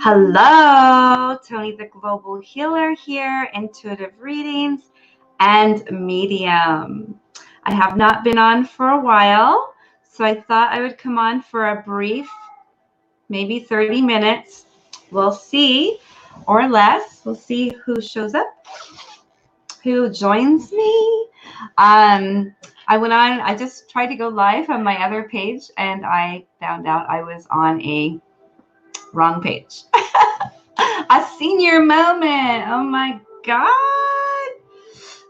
Hello, Tony the Global Healer here, intuitive readings and medium. I have not been on for a while, so I thought I would come on for a brief, maybe 30 minutes. We'll see, or less. We'll see who shows up, who joins me. I just tried to go live on my other page, and I found out I was on a wrong page. A senior moment. Oh my God.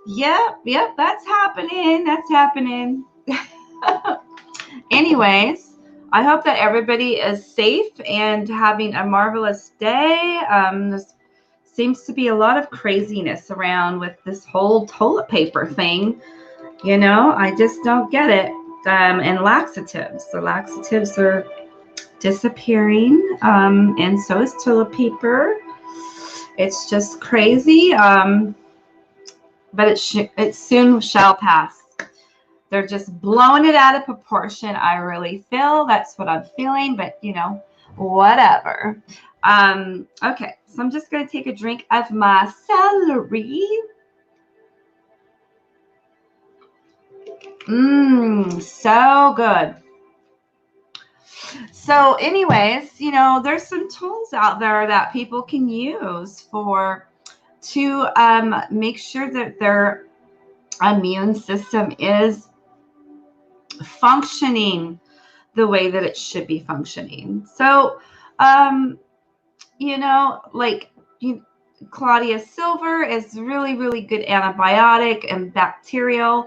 Yep, that's happening. That's happening. Anyways, I hope that everybody is safe and having a marvelous day. There seems to be a lot of craziness around with this whole toilet paper thing. You know, I just don't get it. And laxatives. The laxatives are disappearing, and so is toilet paper. It's just crazy, but it soon shall pass. They're just blowing it out of proportion. I really feel that's what I'm feeling, but you know, whatever. Okay, so I'm just going to take a drink of my celery. So good. So anyways, you know, there's some tools out there that people can use to make sure that their immune system is functioning the way that it should be functioning. So, you know, like Claudia Silver is really, really good antibiotic and bacterial.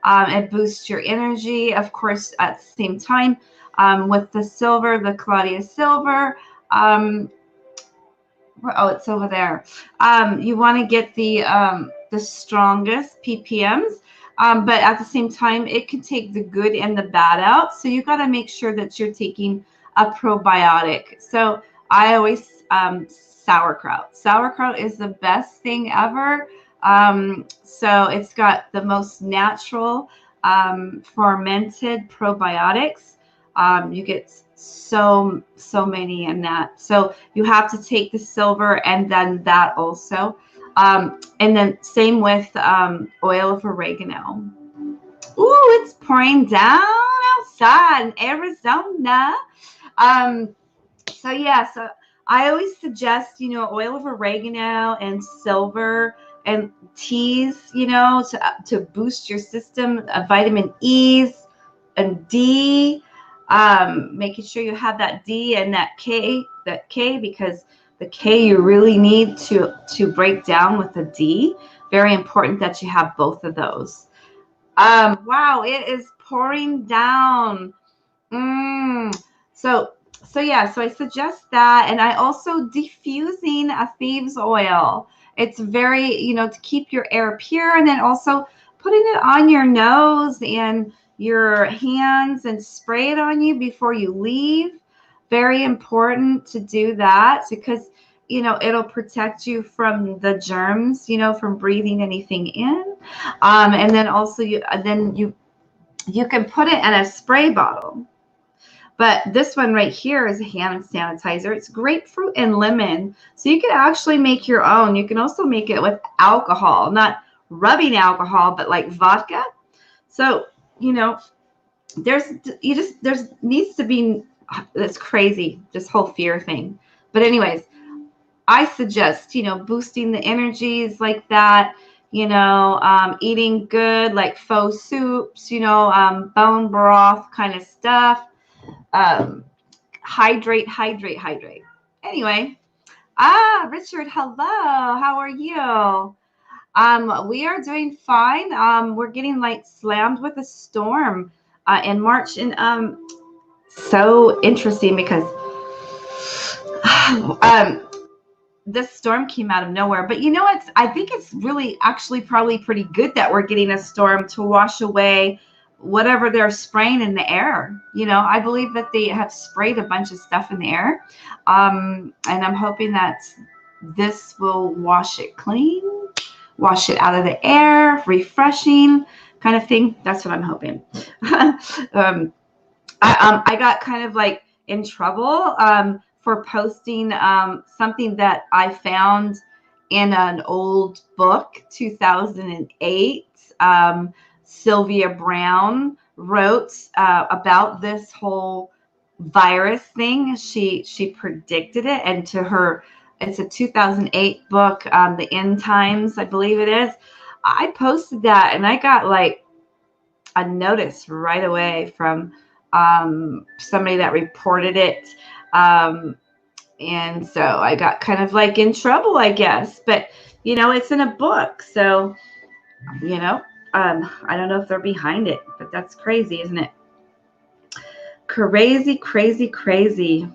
It boosts your energy, of course, at the same time. With the silver, the Claudia Silver, oh, it's over there. You want to get the strongest ppms, but at the same time, it can take the good and the bad out. So you got to make sure that you're taking a probiotic. So I always sauerkraut. Sauerkraut is the best thing ever. So it's got the most natural fermented probiotics. You get so many in that. So you have to take the silver and then that also. And then same with oil of oregano. Ooh, it's pouring down outside in Arizona. So yeah, so I always suggest, you know, oil of oregano and silver and teas, you know, to boost your system, vitamin E's and D. Making sure you have that D and that K, because the K you really need to break down with the D. Very important that you have both of those. Wow, it is pouring down. So yeah, so I suggest that, and I also diffusing a thieves oil. It's very, you know, to keep your air pure, and then also putting it on your nose and your hands and spray it on you before you leave. Very important to do that because, you know, it'll protect you from the germs, you know, from breathing anything in. And then also you can put it in a spray bottle. But this one right here is a hand sanitizer. It's grapefruit and lemon. So you can actually make your own. You can also make it with alcohol, not rubbing alcohol, but like vodka. So, you know, there needs to be, that's crazy, this whole fear thing. But anyways, I suggest, you know, boosting the energies like that, you know, eating good, like faux soups, you know, bone broth kind of stuff. Hydrate. Anyway, Richard, hello. How are you? We are doing fine. We're getting like slammed with a storm in March, and so interesting because this storm came out of nowhere. But you know what? I think it's really actually probably pretty good that we're getting a storm to wash away whatever they're spraying in the air. You know, I believe that they have sprayed a bunch of stuff in the air, and I'm hoping that this will wash it clean, wash it out of the air, refreshing kind of thing. That's what I'm hoping. I got kind of like in trouble for posting something that I found in an old book, 2008. Sylvia Brown wrote about this whole virus thing. She predicted it, and to her, it's a 2008 book, The End Times, I believe it is. I posted that, and I got like a notice right away from somebody that reported it. And so I got kind of like in trouble, I guess. But, you know, it's in a book. So, you know, I don't know if they're behind it, but that's crazy, isn't it? Crazy, crazy, crazy.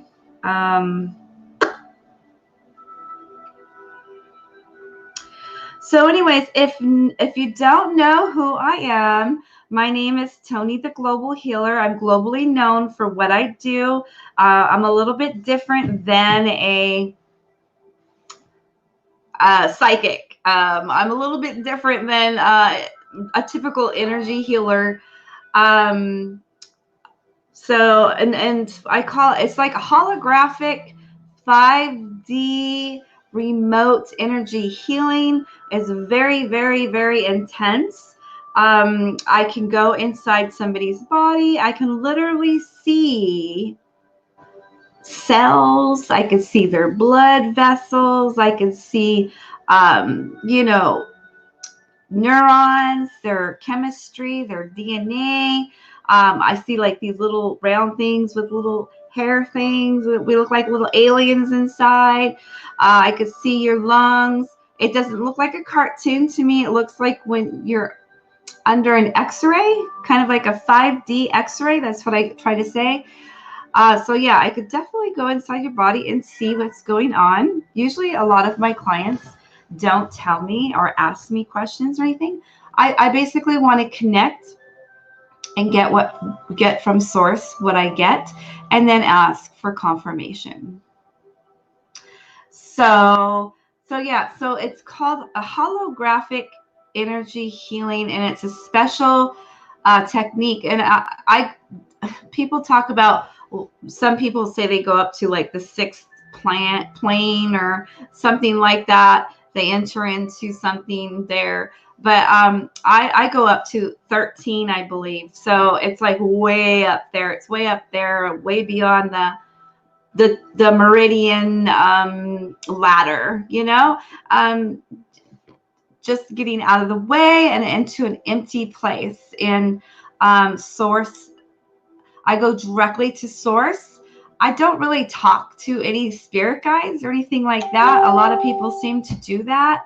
So anyways, if you don't know who I am, my name is Toni the Global Healer. I'm globally known for what I do. I'm a little bit different than a psychic. I'm a little bit different than a typical energy healer. So, and I call it, it's like a holographic 5D remote energy healing. Is very, very, very intense. I can go inside somebody's body. I can literally see cells. I can see their blood vessels. I can see, you know, neurons, their chemistry, their DNA. I see like these little round things with little hair things. We look like little aliens inside. I could see your lungs. It doesn't look like a cartoon to me. It looks like when you're under an x-ray, kind of like a 5D x-ray. That's what I try to say. So yeah, I could definitely go inside your body and see what's going on. Usually a lot of my clients don't tell me or ask me questions or anything. I basically want to connect and get from source what I get, and then ask for confirmation. So yeah, so it's called a holographic energy healing, and it's a special technique. And I people talk about, some people say they go up to like the sixth plane or something like that. They enter into something there. But I go up to 13, I believe. So it's like way up there. It's way up there, way beyond the MERIDIAN ladder, you know, just getting out of the way and into an empty place. And source, I go directly to source. I don't really talk to any spirit guides or anything like that. A lot of people seem to do that.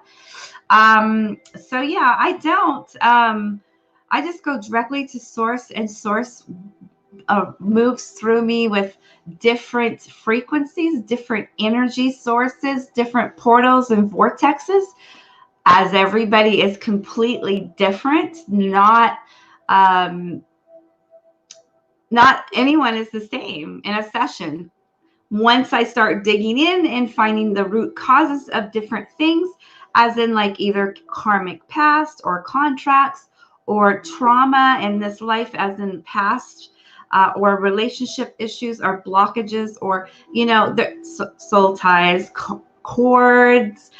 So yeah, I don't. I just go directly to source, and source moves through me with different frequencies, different energy sources, different portals and vortexes, as everybody is completely different. Not anyone is the same in a session. Once I start digging in and finding the root causes of different things, as in like either karmic past or contracts or trauma in this life as in past, or relationship issues or blockages, or, you know, the soul ties, cords,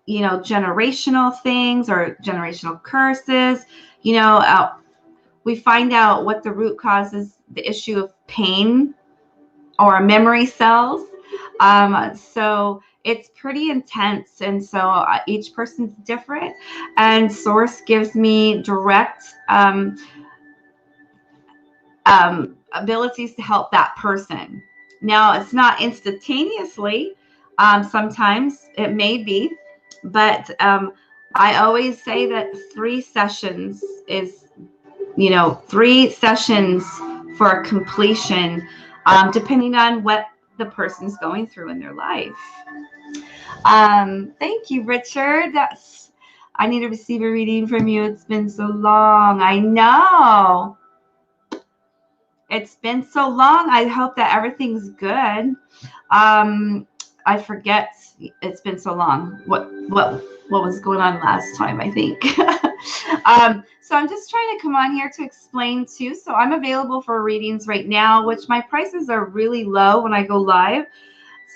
you know, generational things or generational curses, you know, we find out what the root cause is, the issue of pain or memory cells. So it's pretty intense. And so each person's different, and source gives me direct abilities to help that person. Now, it's not instantaneously. Sometimes it may be, but I always say that 3 sessions is, you know, 3 sessions for completion, depending on what the person's going through in their life. Thank you, Richard. I need to receive a reading from you. It's been so long. I know. It's been so long. I hope that everything's good. I forget. It's been so long. What was going on last time, I think. So I'm just trying to come on here to explain too. So I'm available for readings right now, which my prices are really low when I go live.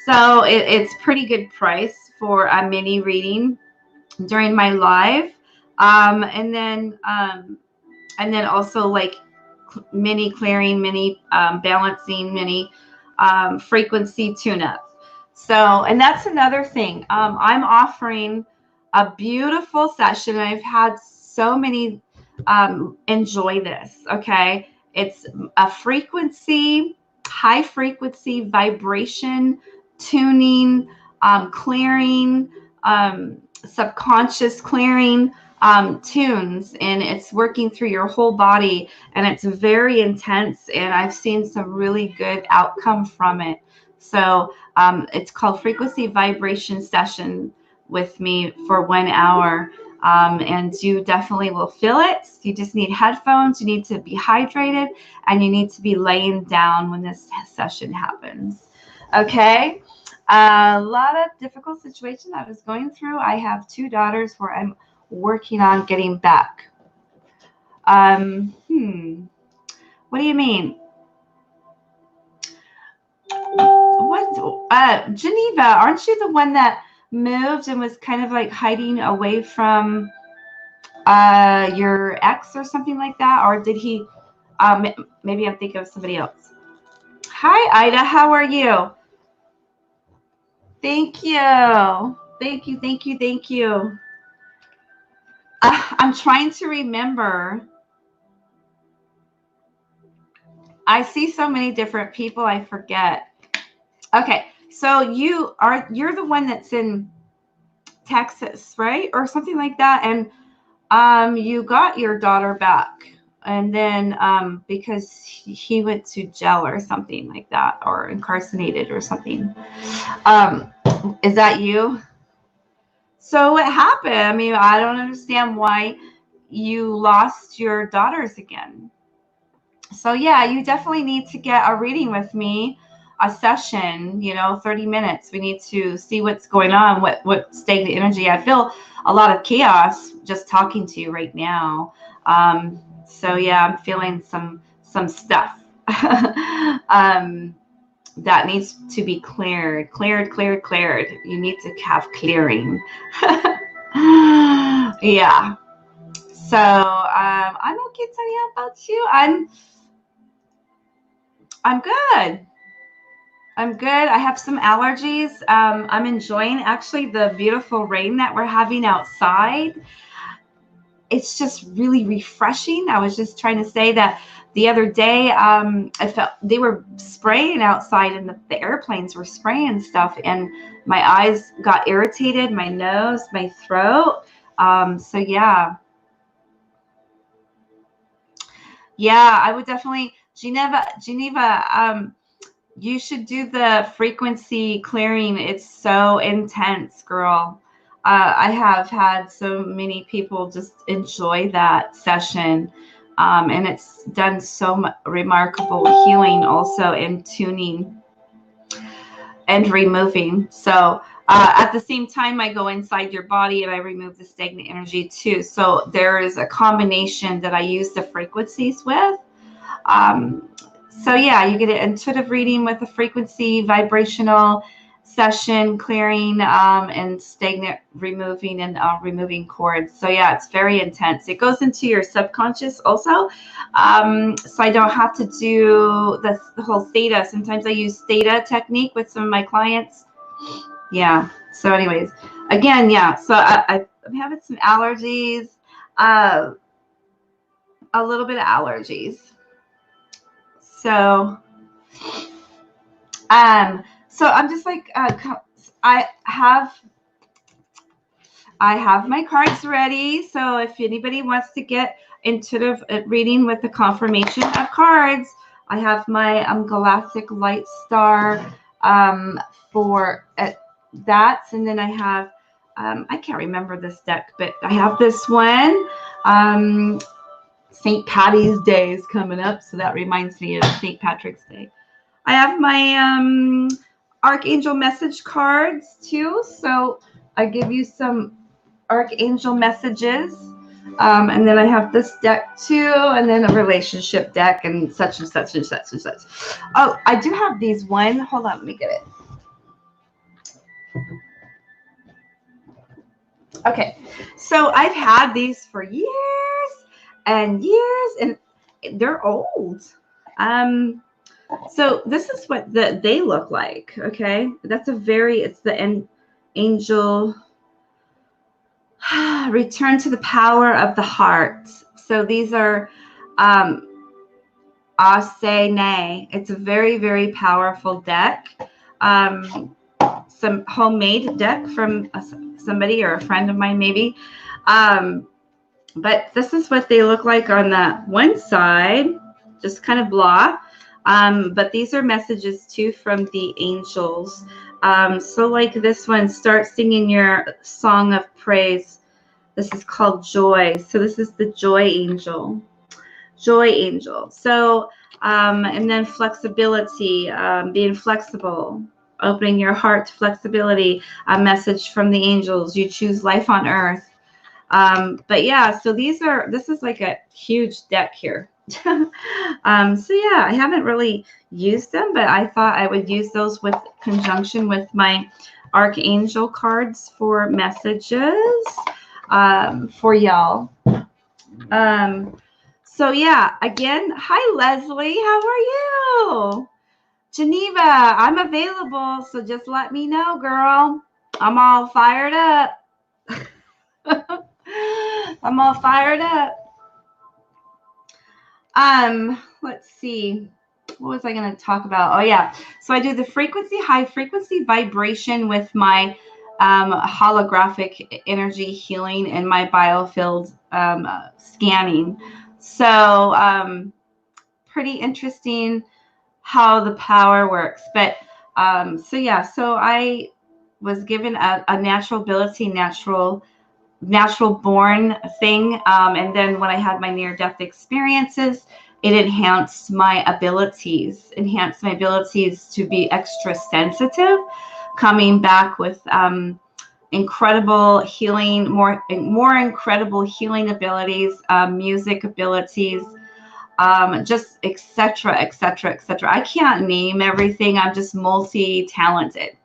So it's pretty good price for a mini reading during my live. And then also like mini clearing, mini balancing, mini frequency tune-up. So, and that's another thing. I'm offering a beautiful session. I've had so many enjoy this. Okay. It's a frequency, high frequency vibration, tuning, clearing, subconscious clearing tunes, and it's working through your whole body, and it's very intense, and I've seen some really good outcome from it. So it's called Frequency Vibration Session with me for 1 hour. And you definitely will feel it. You just need headphones, you need to be hydrated, and you need to be laying down when this session happens. Okay. A lot of difficult situations I was going through. I have 2 daughters where I'm working on getting back. What do you mean? What? Geneva, aren't you the one that moved and was kind of like hiding away from your ex or something like that? Or did he, maybe I'm thinking of somebody else. Hi, Ida, how are you? Thank you. Thank you, thank you, thank you. I'm trying to remember. I see so many different people, I forget. Okay, so you're the one that's in Texas, right? Or something like that. And you got your daughter back. And then because he went to jail or something like that, or incarcerated or something. Is that you? So what happened? I mean, I don't understand why you lost your daughters again. So yeah, you definitely need to get a reading with me, a session, 30 minutes. We need to see what's going on, what state of energy. I feel a lot of chaos just talking to you right now. So yeah, I'm feeling some stuff that needs to be cleared. You need to have clearing. Yeah. So I'm okay, Tanya. How about you? I'm good. I'm good. I have some allergies. I'm enjoying actually the beautiful rain that we're having outside. It's just really refreshing. I was just trying to say that the other day, I felt they were spraying outside, and the airplanes were spraying stuff, and my eyes got irritated, my nose, my throat. So yeah. Yeah, I would definitely, Geneva, you should do the frequency clearing. It's so intense, girl. I have had so many people just enjoy that session. And it's done so remarkable healing also, and tuning and removing. So at the same time, I go inside your body and I remove the stagnant energy too. So there is a combination that I use the frequencies with. So yeah, you get an intuitive reading with a frequency, vibrational session, clearing, and stagnant removing, and removing cords. So yeah, it's very intense. It goes into your subconscious also. So I don't have to do the whole theta. Sometimes I use theta technique with some of my clients. Yeah. So anyways, again, yeah. So I'm having some allergies, a little bit of allergies. So, so I'm just like, I have my cards ready. So if anybody wants to get intuitive reading with the confirmation of cards, I have my Galactic Light Star for that. And then I have, I can't remember this deck, but I have this one. St. Patty's Day is coming up, so that reminds me of St. Patrick's Day. I have my Archangel message cards too, so I give you some Archangel messages. And then I have this deck too, and then a relationship deck and such and such and such and such. Oh, I do have these one. Hold on, let me get it. Okay, so I've had these for years and years, and they're old. So this is what they look like. Okay, that's it's the angel. Return to the power of the heart. So these are Say Nay. It's a very, very powerful deck. Some homemade deck from somebody or a friend of mine, maybe. But this is what they look like on the one side, just kind of blah. But these are messages too from the angels. So like this one, start singing your song of praise. This is called joy. So this is the joy angel. Joy angel. So, and then flexibility, being flexible, opening your heart to flexibility, a message from the angels. You choose life on earth. But yeah, so this is like a huge deck here. So yeah, I haven't really used them, but I thought I would use those with conjunction with my archangel cards for messages for y'all. So yeah, again, hi Leslie, how are you? Geneva, I'm available, so just let me know, girl. I'm all fired up. I'm all fired up. Let's see. What was I going to talk about? Oh yeah. So I do the high frequency vibration with my holographic energy healing and my biofield scanning. So pretty interesting how the power works. But so yeah, so I was given a natural ability, natural born thing. And then when I had my near-death experiences, it enhanced my abilities to be extra sensitive, coming back with incredible healing, more incredible healing abilities, music abilities, just etc., etc., etc. I can't name everything. I'm just multi-talented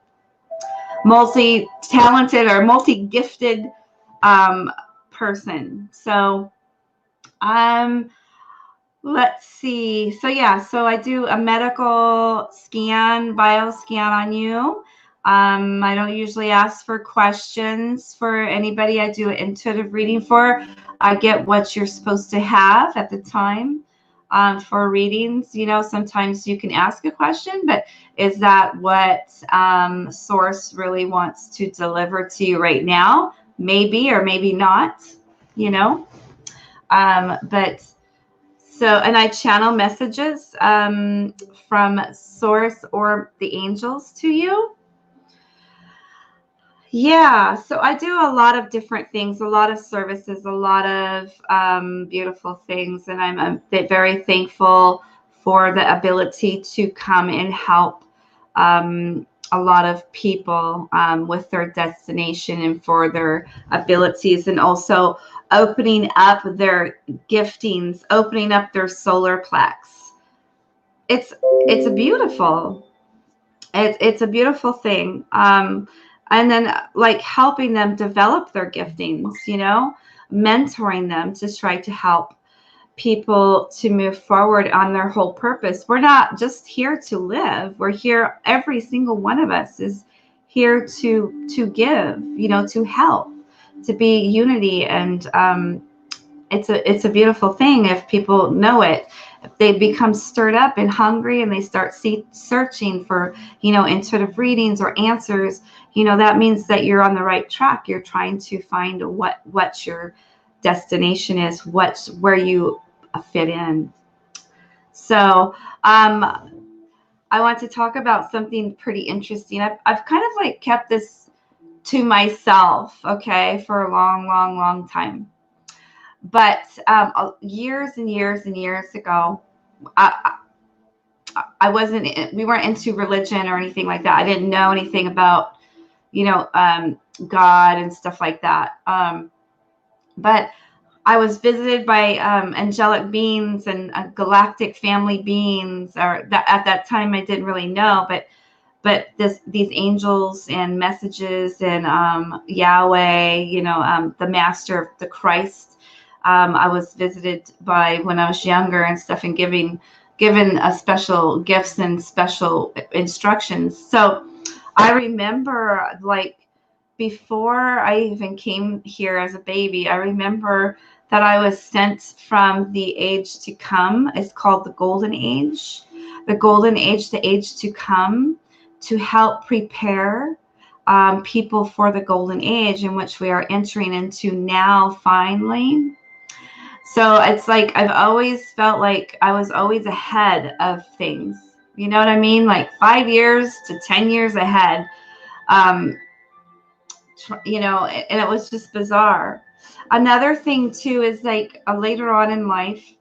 or multi-gifted person. So let's see. So yeah, so I do a medical scan, bioscan on you. I don't usually ask for questions for anybody I do an intuitive reading for. I get what you're supposed to have at the time. For readings, you know, sometimes you can ask a question, but is that what source really wants to deliver to you right now? Maybe or maybe not, you know. But so, and I channel messages from source or the angels to you. Yeah, so I do a lot of different things, a lot of services, a lot of beautiful things, and I'm very thankful for the ability to come and help a lot of people with their destination and for their abilities, and also opening up their giftings, opening up their solar plex. It's a beautiful thing. And then like helping them develop their giftings, you know, mentoring them to try to help people to move forward on their whole purpose. We're not just here to live. We're here. Every single one of us is here to give, you know, to help, to be unity. And it's a beautiful thing if people know it. If they become stirred up and hungry and they start searching for, you know, intuitive readings or answers, you know, that means that you're on the right track. You're trying to find what your destination is, where you fit in. So I want to talk about something pretty interesting. I've kind of like kept this to myself, okay, for a long time. But years and years and years ago, we weren't into religion or anything like that. I didn't know anything about, you know, God and stuff like that. But I was visited by angelic beings and galactic family beings, or that at that time I didn't really know, but these angels and messages and Yahweh, you know, the Master, the Christ. I was visited by when I was younger and stuff, and given special gifts and special instructions. So I remember, like, before I even came here as a baby, I remember that I was sent from the age to come. It's called the Golden Age. The Golden Age, the age to come, to help prepare people for the Golden Age in which we are entering into now, finally. So it's like I've always felt like I was always ahead of things. You know what I mean? Like 5 years to 10 years ahead. You know, and it was just bizarre. Another thing too is like later on in life.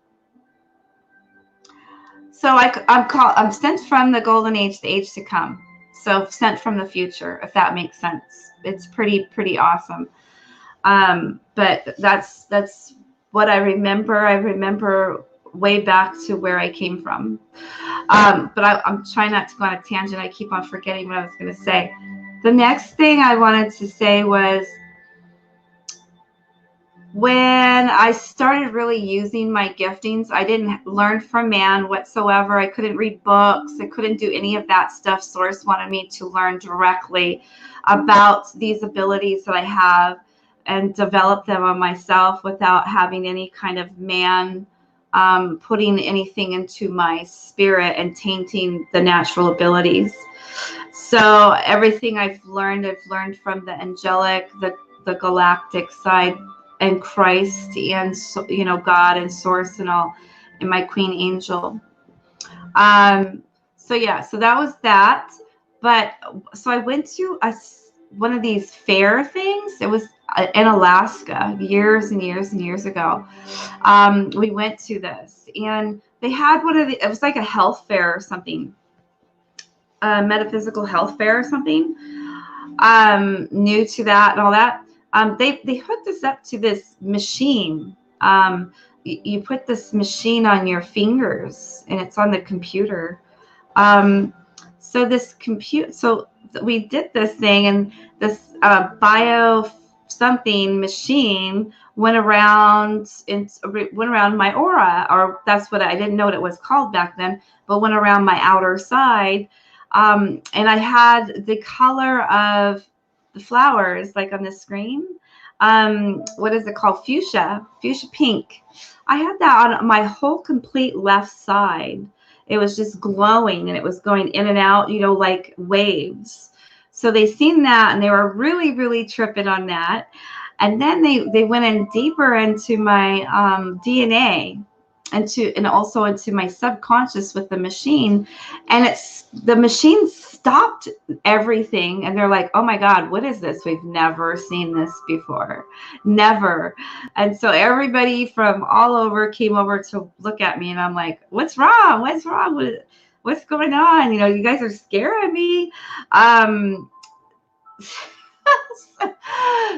So I'm sent from the Golden Age, the age to come. So sent from the future, if that makes sense. It's pretty awesome. But that's what I remember. I remember way back to where I came from. But I'm trying not to go on a tangent. I keep on forgetting what I was going to say. The next thing I wanted to say was, when I started really using my giftings, I didn't learn from man whatsoever. I couldn't read books. I couldn't do any of that stuff. Source wanted me to learn directly about these abilities that I have and develop them on myself without having any kind of man putting anything into my spirit and tainting the natural abilities. So everything I've learned from the angelic, the galactic side, and Christ, and you know, God and Source and all, and my Queen Angel. So yeah, so that was that. But so I went to one of these fair things. It was in Alaska years and years and years ago. We went to this, and they had it was like a health fair or something, a metaphysical health fair or something. New to that and all that. They hooked us up to this machine. You put this machine on your fingers, and it's on the computer. So we did this thing, and this bio something machine went around my aura, or that's what I didn't know what it was called back then, but went around my outer side. And I had the color of the flowers, like on the screen. What is it called? Fuchsia pink. I had that on my whole complete left side. It was just glowing, and it was going in and out, you know, like waves. So they seen that, and they were really, really tripping on that. And then they went in deeper into my DNA, and also into my subconscious with the machine, and the machine stopped everything, and they're like, oh my God, what is this? We've never seen this before, never. And so everybody from all over came over to look at me, and I'm like, what's wrong what's going on? You know, you guys are scaring me.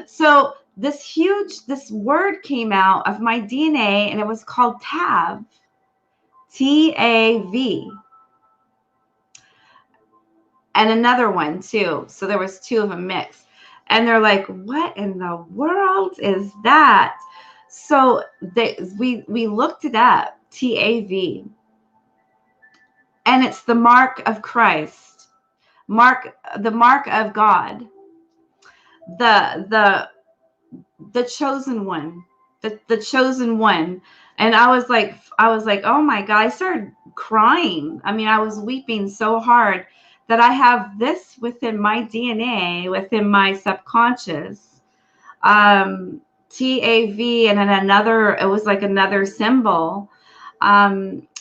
So this word came out of my DNA, and it was called TAV, TAV, and another one too. So there was two of them mixed, and they're like, what in the world is that? So we looked it up, TAV, and it's the mark of Christ, the mark of God, the chosen one, the chosen one. And I was like, oh my God, I started crying. I mean, I was weeping so hard that I have this within my DNA, within my subconscious, TAV, and then it was like another symbol.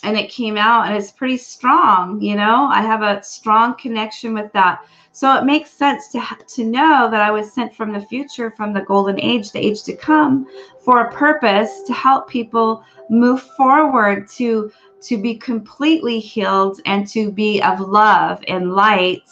And it came out, and it's pretty strong. You know, I have a strong connection with that. So it makes sense to know that I was sent from the future, from the Golden Age, the age to come, for a purpose to help people move forward, to be completely healed, and to be of love and light.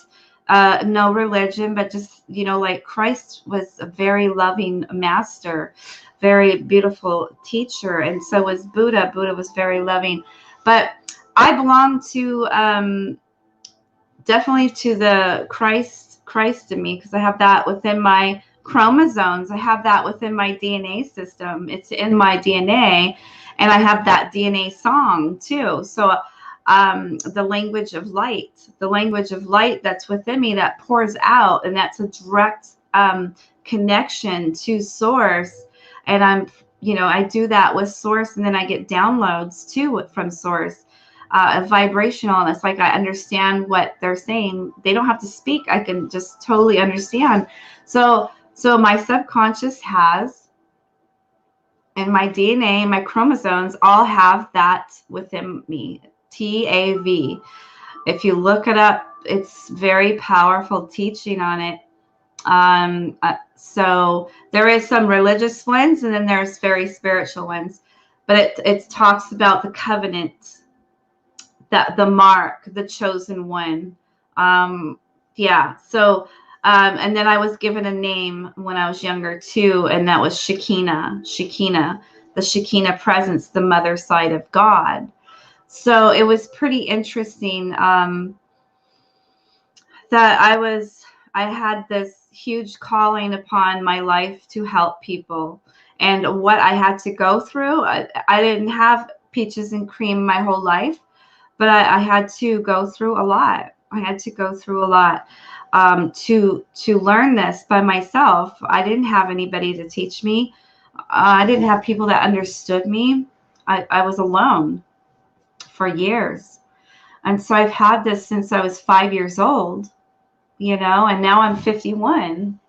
No religion, but just, you know, like Christ was a very loving master. very beautiful teacher, and so was Buddha. Buddha was very loving, but I belong to definitely to the Christ in me, because I have that within my chromosomes. I have that within my DNA system. It's in my DNA, and I have that DNA song too. So the language of light that's within me, that pours out, and that's a direct connection to source. And I do that with source, and then I get downloads too from source, vibrational. And it's like I understand what they're saying. They don't have to speak. I can just totally understand. So my subconscious has, and my DNA, my chromosomes all have that within me. TAV. If you look it up, it's very powerful teaching on it. So there is some religious ones, and then there's very spiritual ones, but it talks about the covenant, that the mark, the chosen one. Yeah. So and then I was given a name when I was younger too, and that was Shekinah, the Shekinah presence, the mother side of God. So it was pretty interesting that I had this huge calling upon my life to help people, and what I had to go through. I didn't have peaches and cream my whole life, but I had to go through a lot. I had to go through a lot to learn this by myself. I didn't have anybody to teach me. I didn't have people that understood me. I was alone for years. And so I've had this since I was 5 years old, and now I'm 51.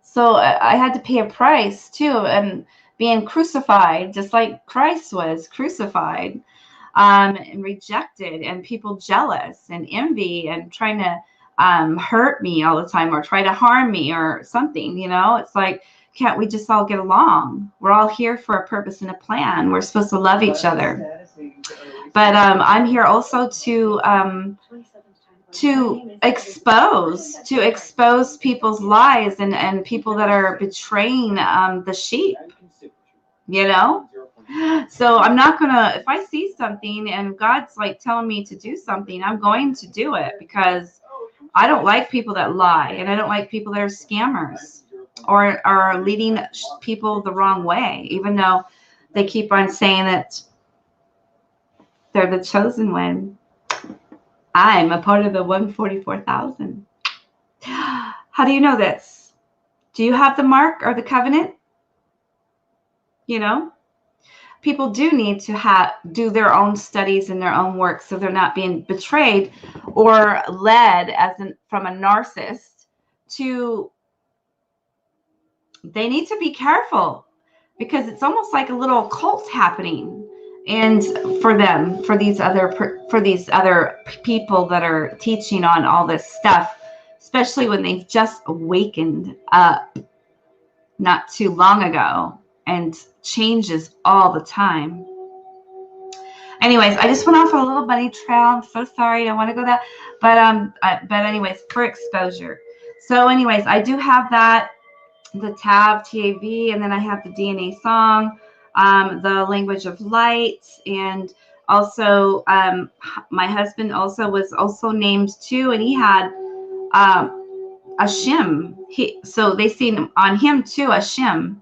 So I had to pay a price too, and being crucified, just like Christ was crucified, and rejected, and people jealous and envy and trying to hurt me all the time, or try to harm me or something. It's like, can't we just all get along? We're all here for a purpose and a plan. We're supposed to love each other. But I'm here also to expose people's lies, and people that are betraying the sheep. So I'm not gonna, if I see something and God's like telling me to do something, I'm going to do it, because I don't like people that lie, and I don't like people that are scammers or are leading people the wrong way, even though they keep on saying that they're the chosen one. I'm a part of the 144,000. How do you know this? Do you have the mark or the covenant? People do need to do their own studies and their own work, so they're not being betrayed or led from a narcissist to. They need to be careful, because it's almost like a little cult happening, and for these other people that are teaching on all this stuff, especially when they've just awakened up not too long ago, and changes all the time. Anyways, I just went off on a little bunny trail. I'm so sorry. I don't want to go that, but anyways, for exposure. So anyways, I do have that, the TAV, and then I have the DNA song, the language of light, and also my husband was also named too, and he had a shim. So they seen on him too a shim.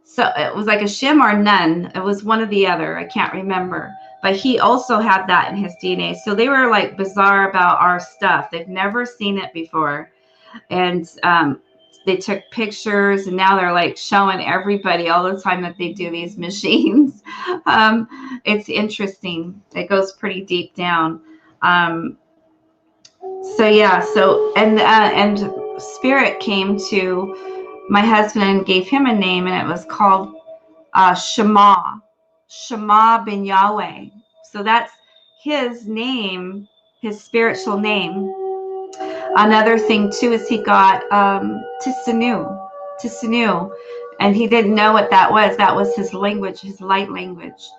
So it was like a shim or none. It was one or the other. I can't remember. But he also had that in his DNA. So they were like bizarre about our stuff. They've never seen it before. And they took pictures, and now they're like showing everybody all the time that they do these machines. It's interesting. It goes pretty deep down. So yeah. So and Spirit came to my husband and gave him a name, and it was called Shema bin Yahweh. So that's his name, his spiritual name. Another thing too is he got Tisanu, and he didn't know what that was. That was his language, his light language,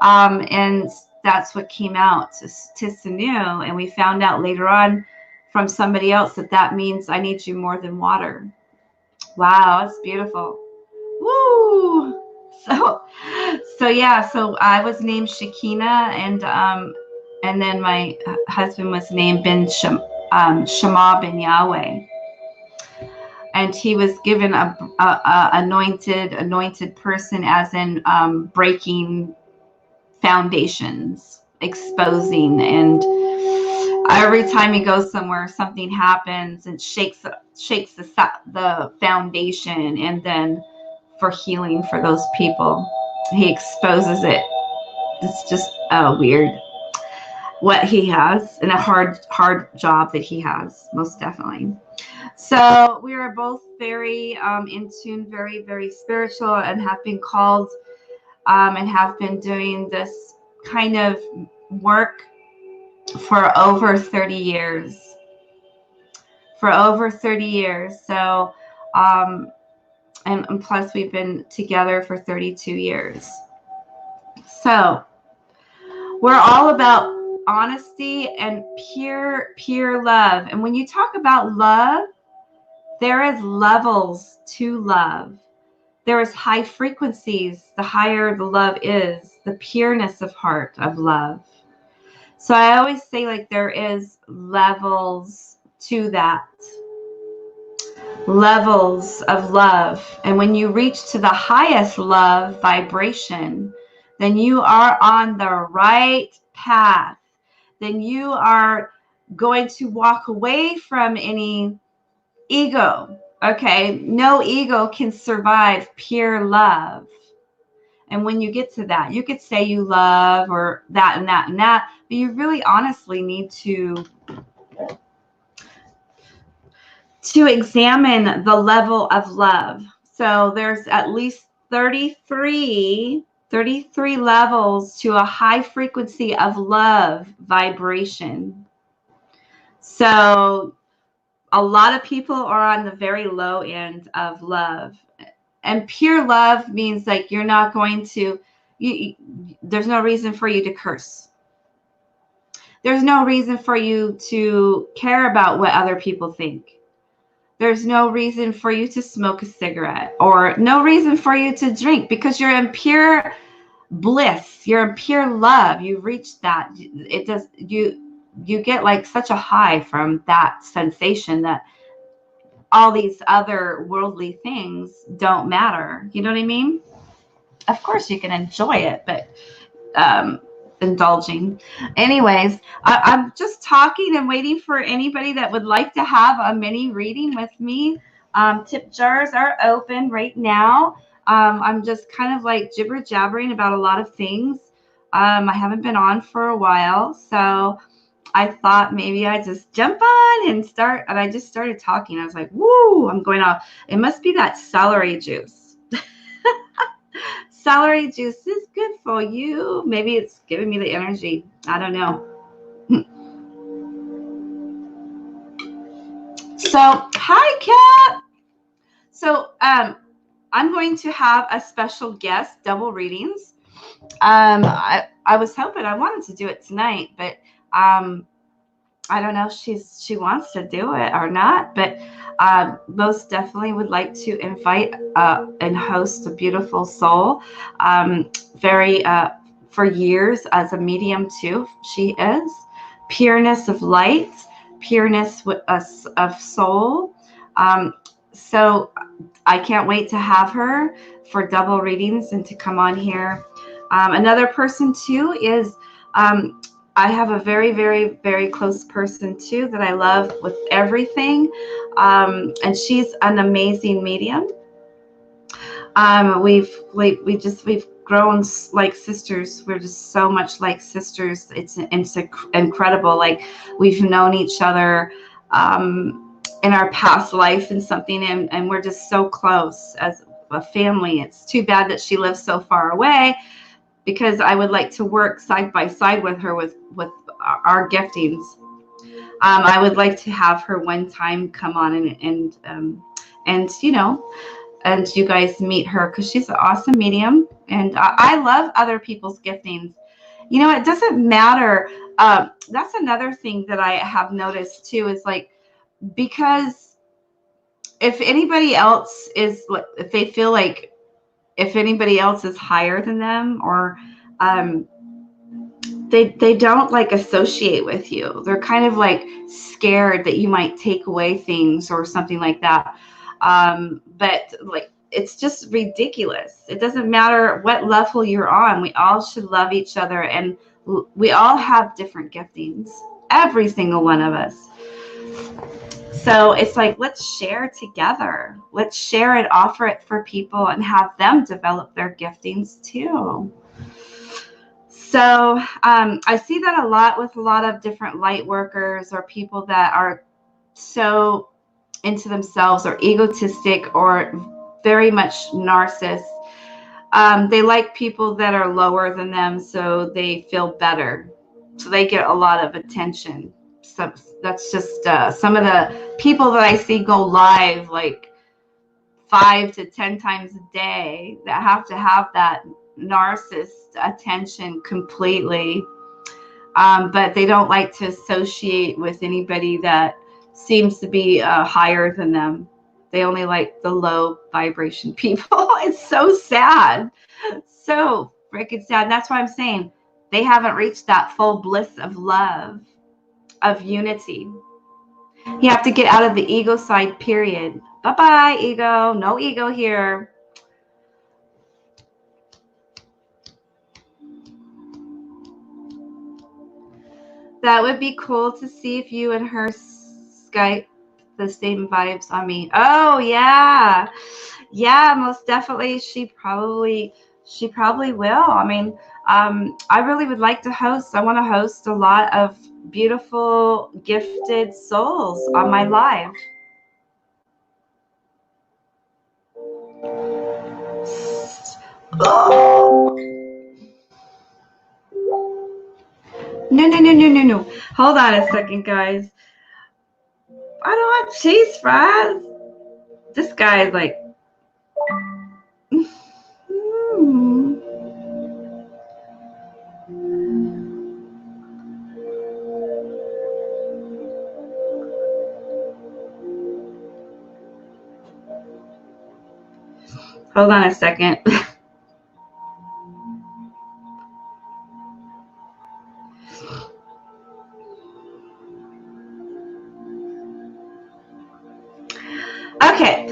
and that's what came out, Tisanu. And we found out later on from somebody else that means I need you more than water. Wow, that's beautiful. Woo! So yeah, so I was named Shakina, and then my husband was named Shema Ben Yahweh, and he was given a anointed person, as in breaking foundations, exposing, and every time he goes somewhere, something happens and shakes the foundation, and then for healing for those people, he exposes it. It's just weird what he has, and a hard job that he has, most definitely. So we are both very in tune, very, very spiritual, and have been called and have been doing this kind of work for over 30 years. For over 30 years. So, and plus we've been together for 32 years. So we're all about honesty and pure love. And when you talk about love, there is levels to love. There is high frequencies. The higher the love is, the pureness of heart of love. So I always say, like, there is levels to that. Levels of love. And when you reach to the highest love vibration, then you are on the right path. Then you are going to walk away from any ego. Okay, no ego can survive pure love. And when you get to that, you could say you love or that and that and that, but you really honestly need to examine the level of love. So there's at least 33 levels to a high frequency of love vibration. So a lot of people are on the very low end of love. And pure love means, like, you're not going to, there's no reason for you to curse. There's no reason for you to care about what other people think. There's no reason for you to smoke a cigarette, or no reason for you to drink, because you're in pure bliss. You're in pure love. You've reached that. It does, you get like such a high from that sensation that all these other worldly things don't matter. You know what I mean? Of course you can enjoy it, but indulging. Anyways, I'm just talking and waiting for anybody that would like to have a mini reading with me. Tip jars are open right now. I'm just kind of like jibber jabbering about a lot of things. I haven't been on for a while, so I thought maybe I just jump on and start. And I just started talking. I was like, woo, I'm going off. It must be that celery juice. Celery juice is good for you. Maybe it's giving me the energy. I don't know. So, hi, Kat. So, I'm going to have a special guest, double readings. I was hoping, I wanted to do it tonight, but I don't know if she wants to do it or not, but most definitely would like to invite and host a beautiful soul. Very for years as a medium too. She is pureness of light, pureness of soul. So I can't wait to have her for double readings and to come on here. Another person too is I have a very, very, very close person too that I love with everything, and she's an amazing medium. We've grown like sisters. We're just so much like sisters. It's incredible. Like, we've known each other in our past life and something, and we're just so close as a family. It's too bad that she lives so far away, because I would like to work side by side with her with our giftings. I would like to have her one time come on and you know, and you guys meet her, because she's an awesome medium, and I love other people's giftings. You know, it doesn't matter. That's another thing that I have noticed too, is like, because if anybody else is, if they feel like if anybody else is higher than them, or they don't like associate with you. They're kind of like scared that you might take away things or something like that. But like, it's just ridiculous. It doesn't matter what level you're on. We all should love each other, and we all have different giftings, every single one of us. So it's like, let's share together. Let's share and offer it for people and have them develop their giftings too. So I see that a lot with a lot of different light workers, or people that are so into themselves or egotistic or very much narcissists. They like people that are lower than them, so they feel better. So they get a lot of attention. So that's just some of the people that I see go live like 5 to 10 times a day that have to have that narcissist attention completely. But they don't like to associate with anybody that seems to be higher than them. They only like the low vibration people. It's so sad. So freaking sad. And that's why I'm saying they haven't reached that full bliss of love, of unity. You have to get out of the ego side, period. Bye-bye, ego. No ego here. That would be cool to see if you and her Skype the same vibes on me. Oh, yeah. Yeah, most definitely. She probably will. I mean, I really would like to host. I want to host a lot of beautiful, gifted souls on my live. Oh. No. Hold on a second, guys. I don't want cheese fries. This guy is like... Hold on a second. Okay,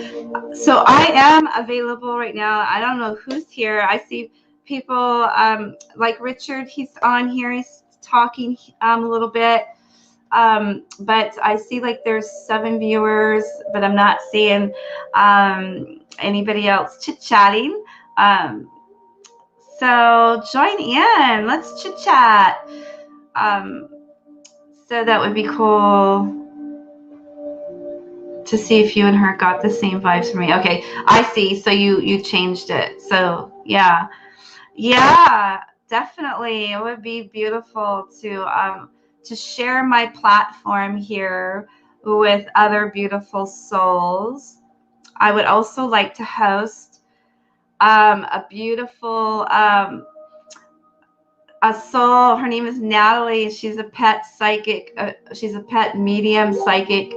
so I am available right now. I don't know who's here. I see people like Richard. He's on here. He's talking a little bit. But I see like there's 7 viewers, but I'm not seeing anybody else chit-chatting. So join in. Let's chit-chat. So that would be cool to see if you and her got the same vibes from me. Okay, I see. So you changed it. So yeah, definitely. It would be beautiful to share my platform here with other beautiful souls. I would also like to host a beautiful a soul. Her name is Natalie. She's a pet psychic. She's a pet medium psychic.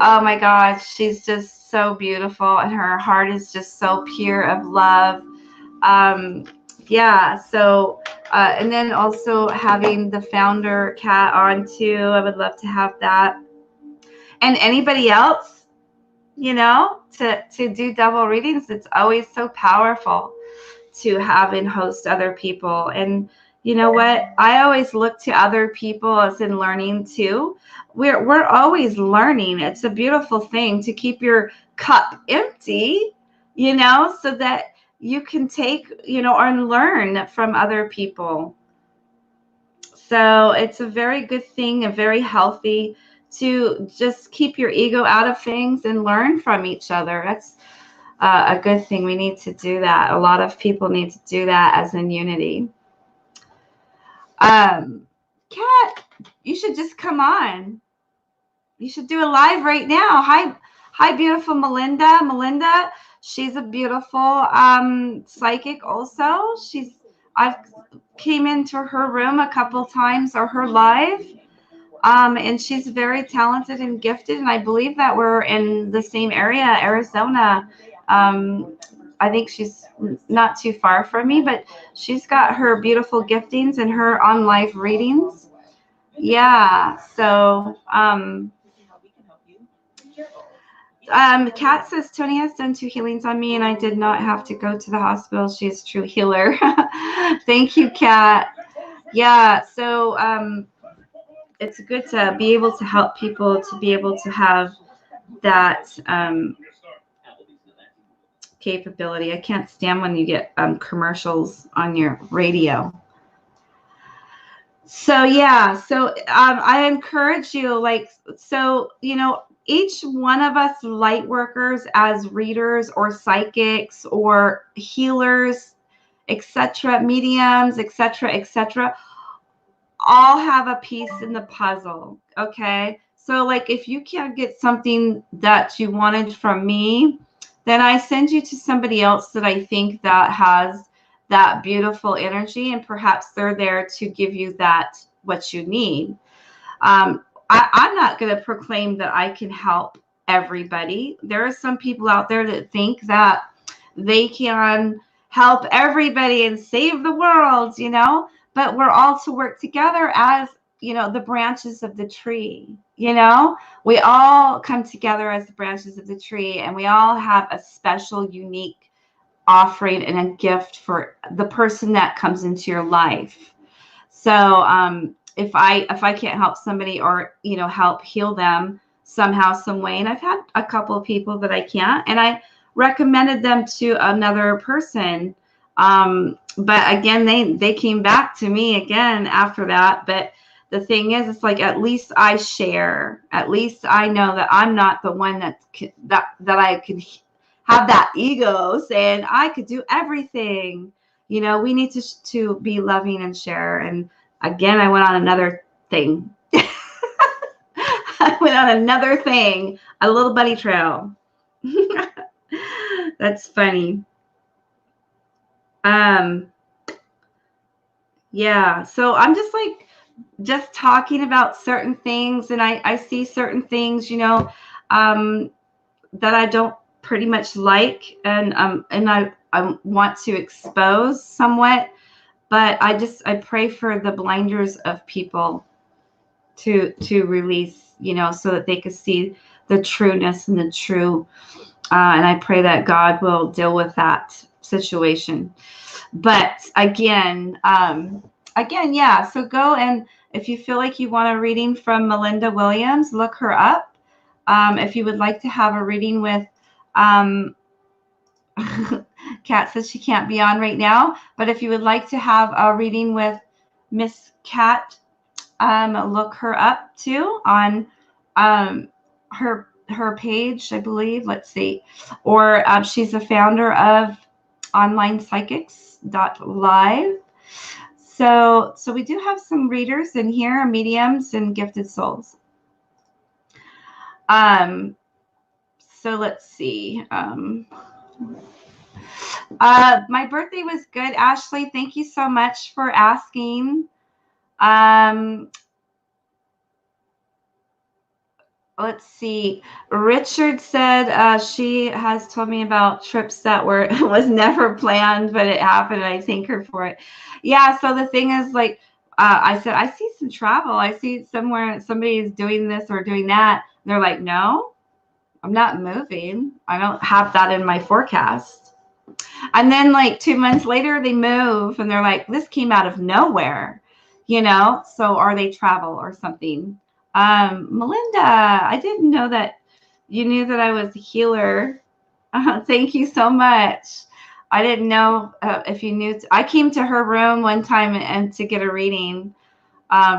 Oh my gosh, she's just so beautiful, and her heart is just so pure of love. Yeah, so and then also having the founder cat on too. I would love to have that. And anybody else, you know, to do double readings. It's always so powerful to have and host other people. And you know what? I always look to other people as in learning too. We're always learning. It's a beautiful thing to keep your cup empty, you know, so that you can take, you know, and learn from other people. So it's a very good thing, a very healthy to just keep your ego out of things and learn from each other. That's a good thing. We need to do that. A lot of people need to do that as in unity. Kat, you should just come on. You should do a live right now. Hi, beautiful Melinda. Melinda, she's a beautiful psychic also. I've came into her room a couple times, or her live. And she's very talented and gifted, and I believe that we're in the same area, Arizona. I think she's not too far from me, but she's got her beautiful giftings and her on live readings. Yeah. So, Kat says, Tony has done 2 healings on me and I did not have to go to the hospital. She is a true healer. Thank you, Kat. Yeah. So, it's good to be able to help people to be able to have that, capability. I can't stand when you get commercials on your radio. So yeah, so I encourage you, like, so you know, each one of us light workers as readers or psychics or healers, etc., mediums, etc., all have a piece in the puzzle. Okay, so like if you can't get something that you wanted from me, then I send you to somebody else that I think that has that beautiful energy, and perhaps they're there to give you that what you need. I'm not going to proclaim that I can help everybody. There are some people out there that think that they can help everybody and save the world, you know, but we're all to work together as, you know, the branches of the tree. You know, we all come together as the branches of the tree, and we all have a special, unique offering and a gift for the person that comes into your life. So if I can't help somebody, or, you know, help heal them somehow, some way, and I've had a couple of people that I can't, and I recommended them to another person. But again, they came back to me again after that. But the thing is, it's like, at least I share. At least I know that I'm not the one that I could have that ego saying I could do everything. You know, we need to be loving and share. And again, I went on another thing. I went on another thing, a little bunny trail. That's funny. Yeah, so I'm just talking about certain things, and I see certain things, you know, that I don't pretty much like, and I want to expose somewhat, but I pray for the blinders of people to release, you know, so that they could see the trueness and the true, and I pray that God will deal with that situation. But again, yeah, so go, and if you feel like you want a reading from Melinda Williams, look her up. If you would like to have a reading with, Kat says she can't be on right now, but if you would like to have a reading with Miss Kat, look her up too on her page, I believe. Let's see. Or she's the founder of onlinepsychics.live. So we do have some readers in here, mediums and gifted souls. So let's see. My birthday was good, Ashley. Thank you so much for asking. Let's see. Richard said she has told me about trips that was never planned, but it happened, and I thank her for it. Yeah. So the thing is, like, I said, I see some travel. I see somewhere somebody is doing this or doing that. And they're like, no, I'm not moving. I don't have that in my forecast. And then like 2 months later, they move, and they're like, this came out of nowhere, you know? So are they travel or something? Melinda, I didn't know that you knew that I was a healer. Thank you so much. I didn't know if you knew. I came to her room one time and to get a reading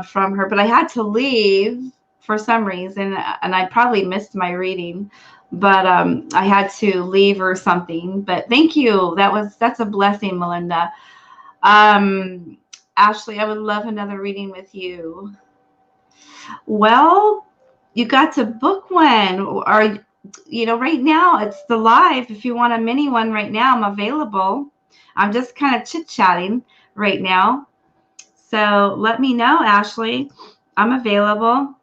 from her, but I had to leave for some reason, and I probably missed my reading, but I had to leave or something. But thank you. That's a blessing, Melinda. Ashley, I would love another reading with you. Well, you got to book one, or, you know, right now it's the live. If you want a mini one right now, I'm available. I'm just kind of chit-chatting right now. So let me know, Ashley. I'm available.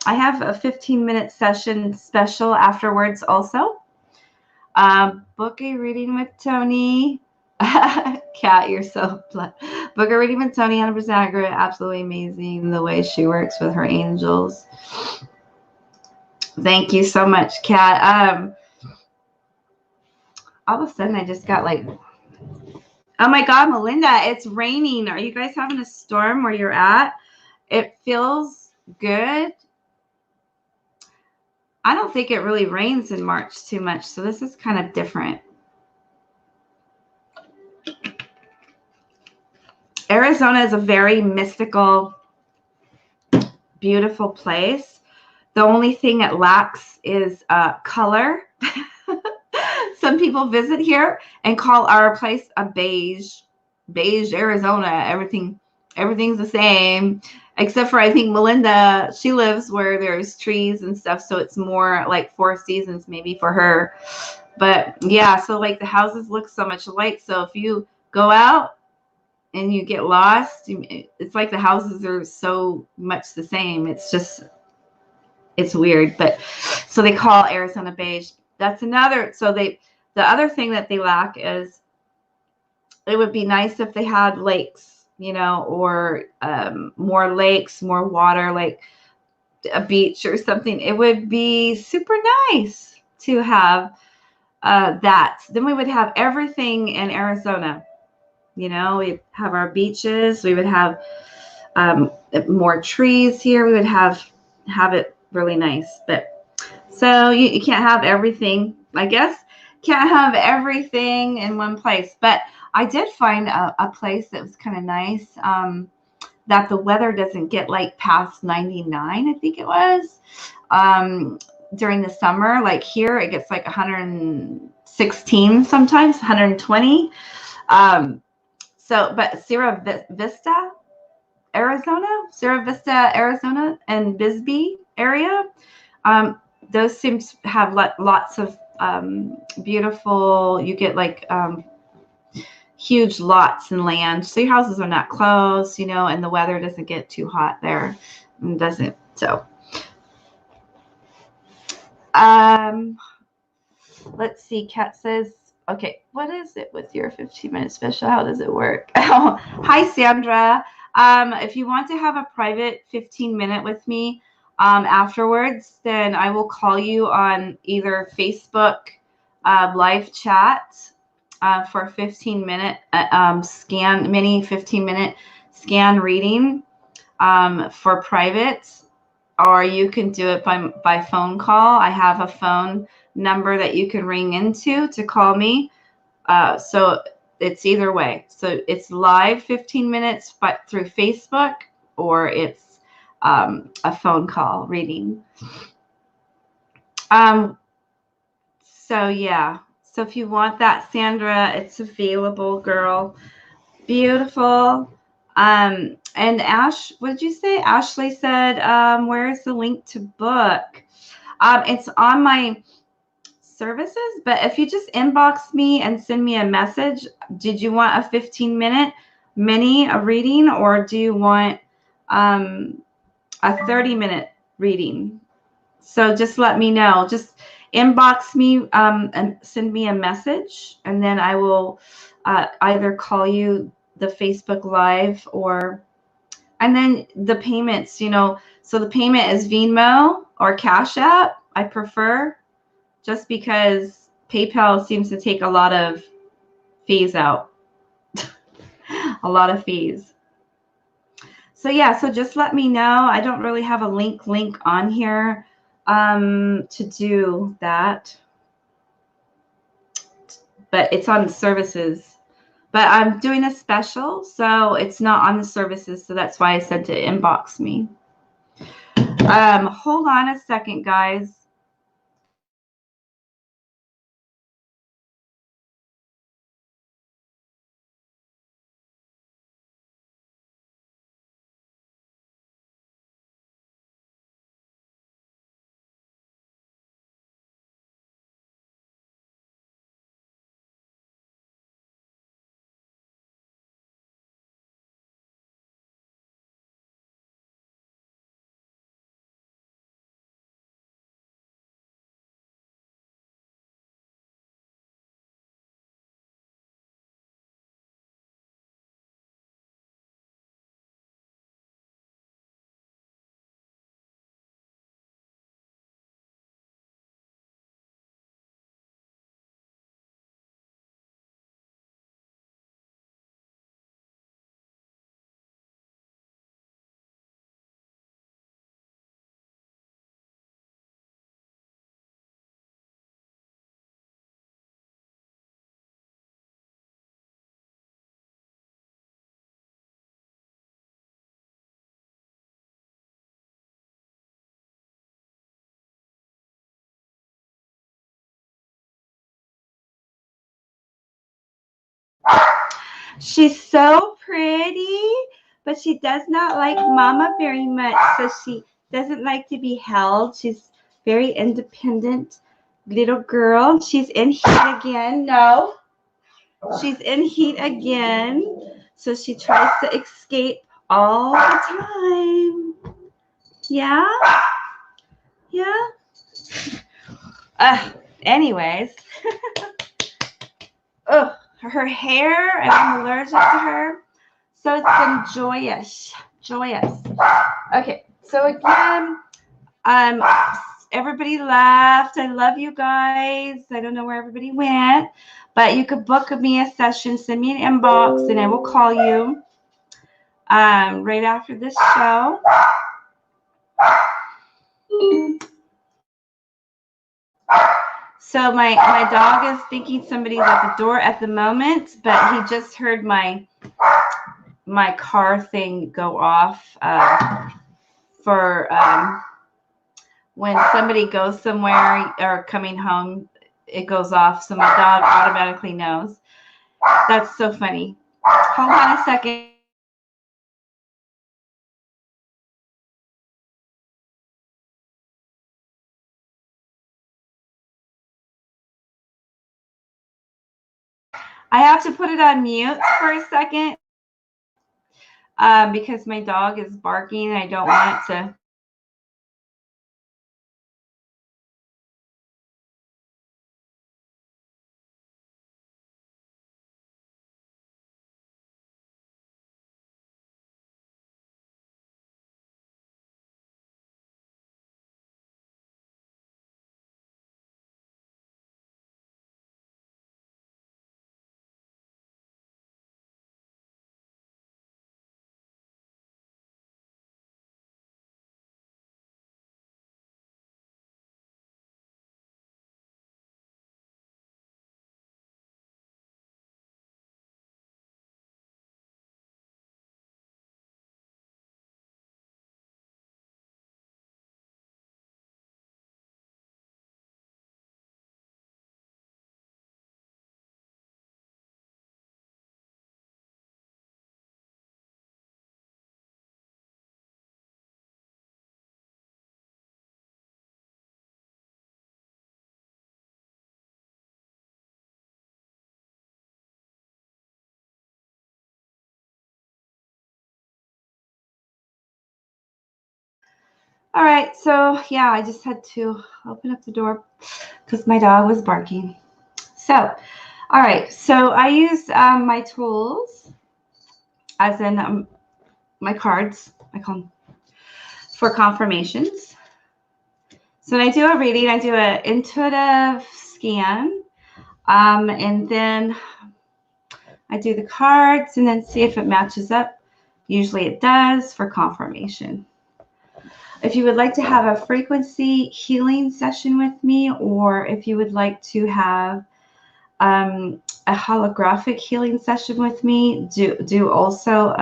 I have a 15-minute session special afterwards also. Book a reading with Tony. Kat, you're so book a reading with Tony, 100% accurate. Absolutely amazing the way she works with her angels. Thank you so much, Kat. All of a sudden I just got like, oh my God, Melinda, it's raining. Are you guys having a storm where you're at? It feels good. I don't think it really rains in March too much, so this is kind of different. Arizona is a very mystical, beautiful place. The only thing it lacks is color. Some people visit here and call our place a beige Arizona. Everything's the same, except for I think Melinda, she lives where there's trees and stuff, so it's more like 4 seasons maybe for her. But yeah, so like the houses look so much alike. So if you go out and you get lost, it's like the houses are so much the same. It's weird. But so they call Arizona beige. That's another. So the other thing that they lack is, it would be nice if they had lakes, or more lakes, more water, like a beach or something. It would be super nice to have that. Then we would have everything in Arizona. We'd have our beaches. We would have more trees here. We would have it really nice. But so you can't have everything, I guess. Can't have everything in one place. But I did find a place that was kind of nice, that the weather doesn't get like past 99, I think it was, during the summer. Like here, it gets like 116 sometimes, 120. But Sierra Vista, Arizona, and Bisbee area, those seem to have lots of beautiful, you get like huge lots and land, so your houses are not close, and the weather doesn't get too hot there. It doesn't. So let's see. Kat says, okay, what is it with your 15-minute special? How does it work? Hi, Sandra. If you want to have a private 15-minute with me afterwards, then I will call you on either Facebook live chat for a 15-minute mini 15-minute scan reading for private, or you can do it by phone call. I have a phone number that you can ring into to call me. So it's either way. So it's live 15 minutes, but through Facebook, or it's a phone call reading. So yeah. So if you want that, Sandra, it's available, girl. Beautiful. And Ash, what did you say? Ashley said, where is the link to book? It's on my services, but if you just inbox me and send me a message, did you want a 15-minute mini reading, or do you want a 30-minute reading? So just let me know. Just inbox me and send me a message, and then I will either call you the Facebook Live, and then the payments, so the payment is Venmo or Cash App. I prefer, just because PayPal seems to take a lot of fees out. A lot of fees. So yeah, so just let me know. I don't really have a link on here to do that, but it's on the services. But I'm doing a special, so it's not on the services, so that's why I said to inbox me. Hold on a second, guys. She's so pretty, but she does not like Mama very much, so she doesn't like to be held. She's very independent little girl. She's in heat again. No, she's in heat again, so she tries to escape all the time. Yeah? Yeah? Anyways. Ugh, her hair, and I'm allergic to her. So it's been joyous. Joyous. Okay, so again, everybody left. I love you guys. I don't know where everybody went, but you could book me a session, send me an inbox, and I will call you right after this show. So my dog is thinking somebody's at the door at the moment, but he just heard my car thing go off for when somebody goes somewhere or coming home, it goes off. So my dog automatically knows. That's so funny. Hold on a second. I have to put it on mute for a second because my dog is barking and I don't want it to. All right, so yeah, I just had to open up the door because my dog was barking. So, all right, so I use my tools, as in my cards, I call them, for confirmations. So when I do a reading, I do an intuitive scan, and then I do the cards and then see if it matches up. Usually it does for confirmation. If you would like to have a frequency healing session with me, or if you would like to have a holographic healing session with me, do also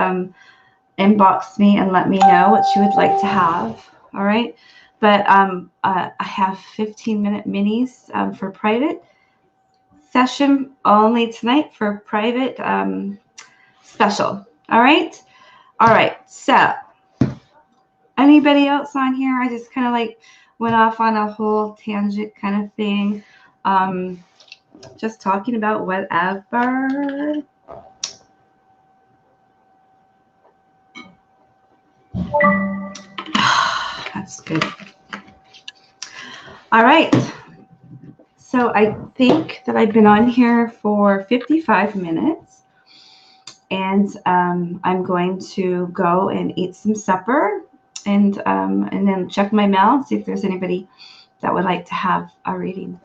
inbox me and let me know what you would like to have. All right. But I have 15-minute minis for private session only tonight for private special. All right. All right. So anybody else on here? I just kind of like went off on a whole tangent kind of thing. Just talking about whatever. That's good. All right. So I think that I've been on here for 55 minutes. And I'm going to go and eat some supper and then check my mail and see if there's anybody that would like to have a reading.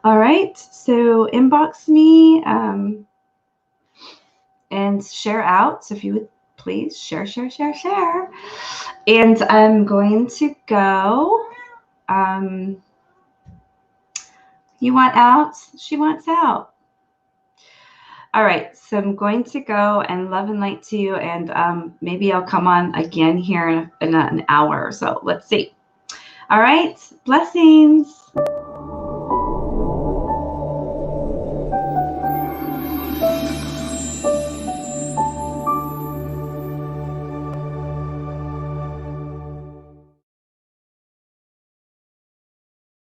All right. So inbox me and share out. So if you would please share. And I'm going to go. You want out? She wants out. All right, so I'm going to go and love and light to you, and maybe I'll come on again here in an hour or so. Let's see. All right, blessings.